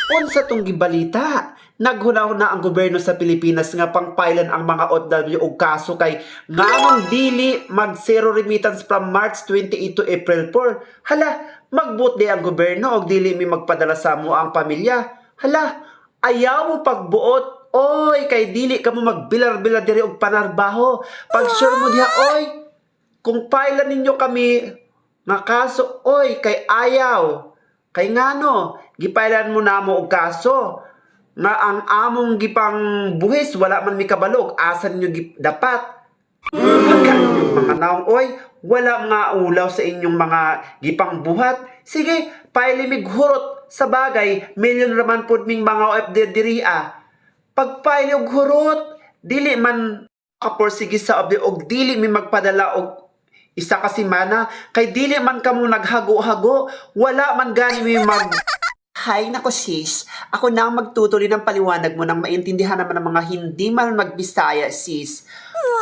Unsa tong gibalita? Naghuna-huna ang gobyerno sa Pilipinas nga pangpailan ang mga OFW og kaso kay ngamong dili mag zero remittance from March 28 to April 4. Hala, magbut di ang gobyerno og dili mi magpadala sa mo ang pamilya. Hala, ayaw mo pagbuot. Oy, kay dili ka mo magbilar-bilar diri og panarbaho. Pag sure mo diha, oy, kung pailan ninyo kami nga kaso, oy, kay ayaw. Kay ngano, gipailan mo na mo og kaso nga ang among gipang buhis wala man mi kabalog asan nyo dapat. Pagkaan yung mga naong, oy, wala nga ulaw sa inyong mga gipang buhat. Sige, pailimig hurot sa bagay, milyon raman pud ming mga OFD diriya. Pagpailig hurot, dili man kaporsige sa OFD og dili mi magpadala og isa ka semana kay dili man kamo naghago-hago, wala man gani mi mag. Hay nako sis, ako na ang magtutuloy ng paliwanag mo nang maintindihan naman ng mga hindi man magbisaya sis.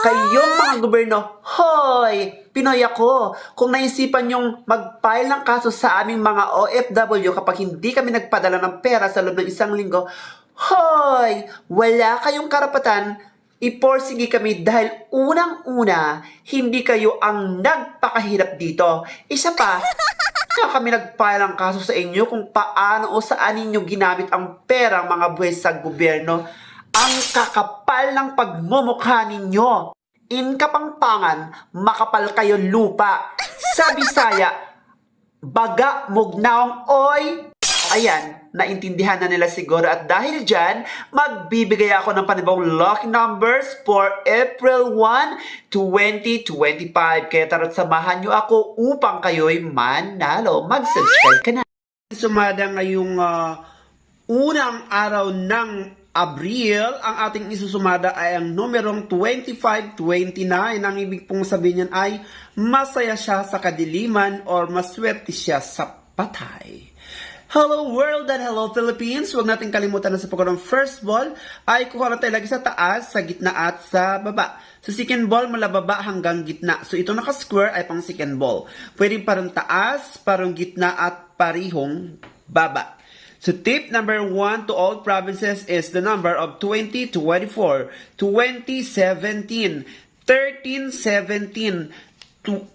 Kayong mga gobyerno, hoy, Pinoy ako. Kung naisipan yung mag-file ng kaso sa aming mga OFW kapag hindi kami nagpadala ng pera sa loob ng isang linggo, hoy, wala kayong karapatan. Iporsige kami dahil unang-una, hindi kayo ang nagpakahirap dito. Isa pa, kaya kami nag-file ng kaso sa inyo kung paano o saan ninyo ginamit ang perang mga buwis sa gobyerno. Ang kakapal ng pagmumukha ninyo. In Kapampangan, makapal kayo lupa. Sa Bisaya, baga mugnaong oy. Ayan, naintindihan na nila siguro at dahil dyan, magbibigay ako ng panibawang lucky numbers for April 1, 2025. Kaya tara't samahan nyo ako upang kayo'y manalo. Mag-subscribe ka na. Sumada ngayong unang araw ng Abril, ang ating isusumada ay ang numerong 2529. Ang ibig pong sabihin niyan ay masaya siya sa kadiliman or maswerte siya sa patay. Hello world and hello Philippines! Huwag natin kalimutan na sa pagkaroon ng first ball ay kuha na tayo lagi sa taas, sa gitna at sa baba. Sa second ball, mula baba hanggang gitna. So ito naka-square ay pang second ball. Pwede parang taas, parang gitna at parihong baba. So tip number 1 to all provinces is the number of 2024, 2017, 1317.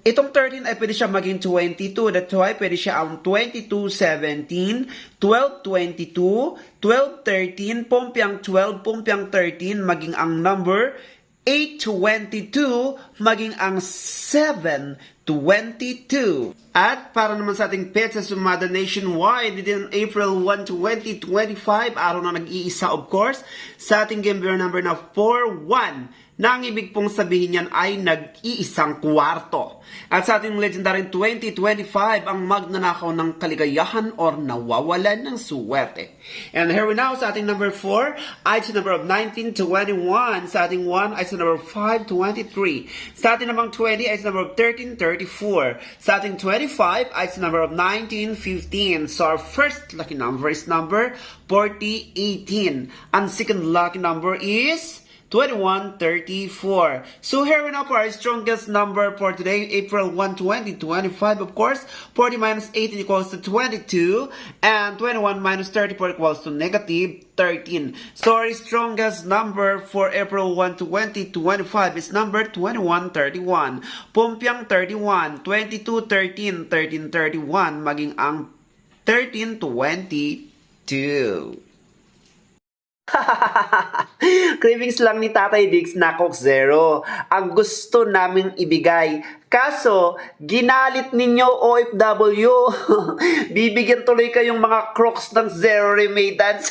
Itong 13 ay pwede siya maging 22. That's why pwede siya ang 2217, 1222, 1213, pumpiang 12, pumpiang 13, maging ang number 822, maging ang 722. At para naman sa ating petsa sumada nationwide din April 1, 2025, araw na nag-iisa of course, sa ating game bearer number na 41. Na ang ibig pong sabihin niyan ay nag-iisang kwarto. At sa ating legendary 2025, ang magnanakaw ng kaligayahan or nawawalan ng suwerte. And here we now sa ating number 4, ay sa number of 1921. Sa ating 1 ay sa number of 523. Sa ating namang 20 ay sa number of 1334. Sa ating 25 ay sa number of 1915. So our first lucky number is number 4018. And second lucky number is 2134. So here we now for our strongest number for today, April 1, 2025. Of course, 40 minus 18 equals to 22, and 21 minus 34 equals to negative 13. So our strongest number for April 1, 2025 is number 2131. Pumpiang 31, 22, 13, 13, 31, maging ang 1322. Cravings lang ni Tatay Diggs na Coke Zero. Ang gusto naming ibigay. Kaso, ginalit ninyo OFW. Bibigyan tuloy kayong mga Crocs ng zero remittance.